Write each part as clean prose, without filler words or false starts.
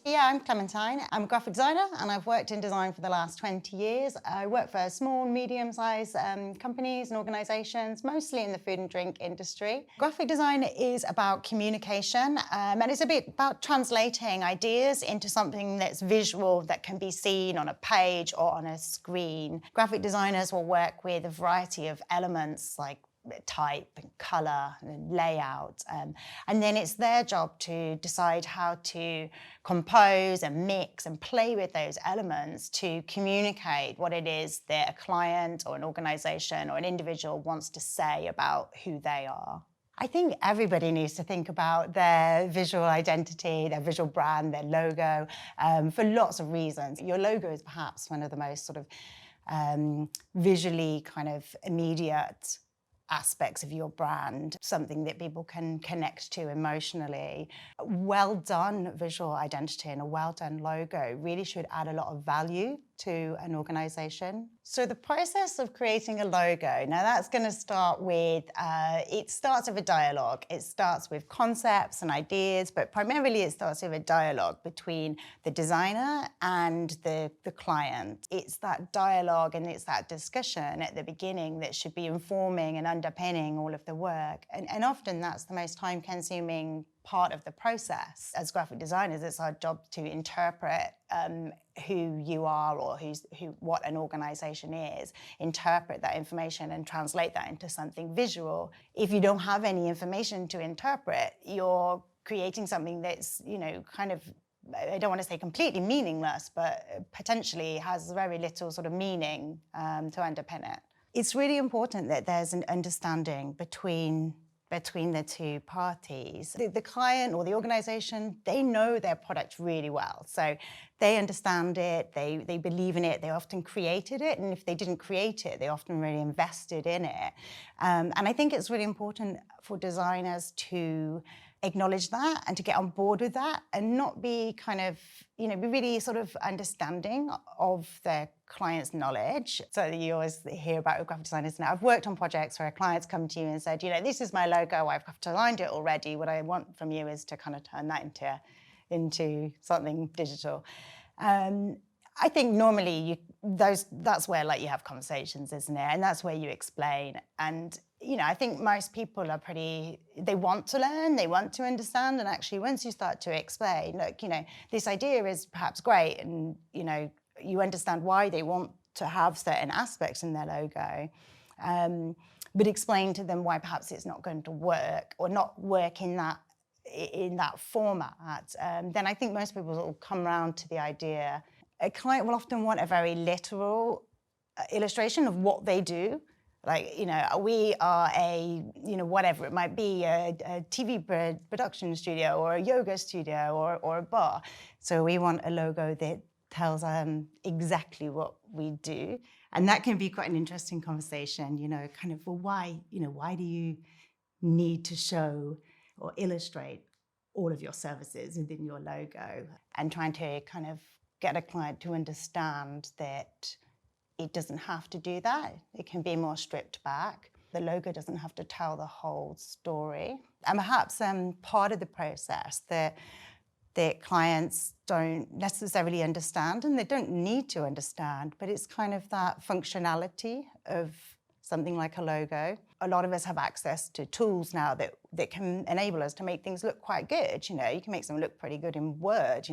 Yeah, I'm Clementine. I'm a graphic designer and I've worked in design for the last 20 years. I work for small, medium-sized companies and organisations, mostly in the food and drink industry. Graphic design is about communication and it's a bit about translating ideas into something that's visual that can be seen on a page or on a screen. Graphic designers will work with a variety of elements like type and colour and layout, and then it's their job to decide how to compose and mix and play with those elements to communicate what it is that a client or an organisation or an individual wants to say about who they are. I think everybody needs to think about their visual identity, their visual brand, their logo, for lots of reasons. Your logo is perhaps one of the most sort of visually kind of immediate aspects of your brand, something that people can connect to emotionally. A well done visual identity and a well done logo really should add a lot of value to an organisation. So the process of creating a logo, now that's going to start with, it starts with a dialogue. It starts with concepts and ideas, but primarily it starts with a dialogue between the designer and the client. It's that dialogue and it's that discussion at the beginning that should be informing and underpinning all of the work. And often that's the most time-consuming part of the process. As graphic designers, it's our job to interpret who you are or what an organisation is, interpret that information and translate that into something visual. If you don't have any information to interpret, you're creating something that's, kind of, I don't want to say completely meaningless, but potentially has very little sort of meaning to underpin it. It's really important that there's an understanding between the two parties. The client or the organisation, they know their product really well. So they understand it, they believe in it, they often created it, and if they didn't create it, they often really invested in it. And I think it's really important for designers to acknowledge that and to get on board with that and not be kind of, be really sort of understanding of their client's knowledge. So you always hear about graphic designers now. I've worked on projects where clients come to you and said, this is my logo, I've designed it already. What I want from you is to kind of turn that into something digital. I think normally that's where you have conversations, isn't it? And that's where you explain. And I think most people they want to learn, they want to understand, and actually once you start to explain, look, this idea is perhaps great, and you understand why they want to have certain aspects in their logo, but explain to them why perhaps it's not going to work or not work in that format, then I think most people will come around to the idea. A client will often want a very literal illustration of what they do. We are whatever it might be, a TV production studio or a yoga studio or a bar. So we want a logo that tells exactly what we do. And that can be quite an interesting conversation, kind of, well, why do you need to show or illustrate all of your services within your logo? And trying to kind of get a client to understand that it doesn't have to do that. It can be more stripped back. The logo doesn't have to tell the whole story. And perhaps part of the process that clients don't necessarily understand, and they don't need to understand, but it's kind of that functionality of something like a logo. A lot of us have access to tools now that can enable us to make things look quite good. You can make them look pretty good in Word,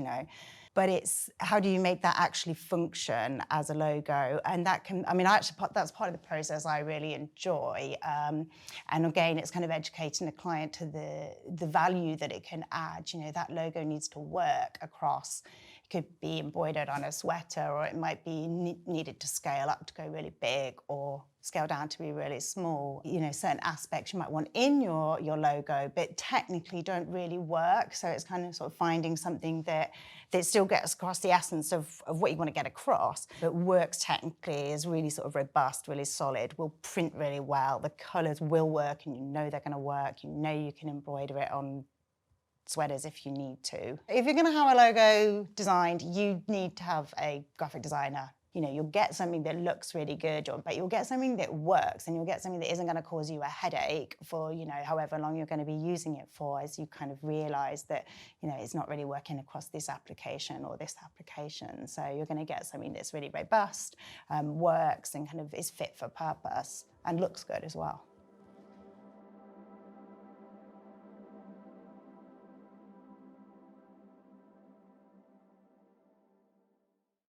But it's how do you make that actually function as a logo? And that can, that's part of the process I really enjoy. And again, it's kind of educating the client to the value that it can add. That logo needs to work across. It could be embroidered on a sweater, or it might be needed to scale up to go really big or scale down to be really small. Certain aspects you might want in your logo, but technically don't really work. So it's kind of sort of finding something that still gets across the essence of what you want to get across, but works technically, is really sort of robust, really solid, will print really well, the colours will work, and they're going to work. You can embroider it on sweaters if you need to. If you're going to have a logo designed, you need to have a graphic designer you'll get something that looks really good, but you'll get something that works, and you'll get something that isn't going to cause you a headache for, however long you're going to be using it for, as you kind of realize that, it's not really working across this application or this application. So you're going to get something that's really robust, works, and kind of is fit for purpose and looks good as well.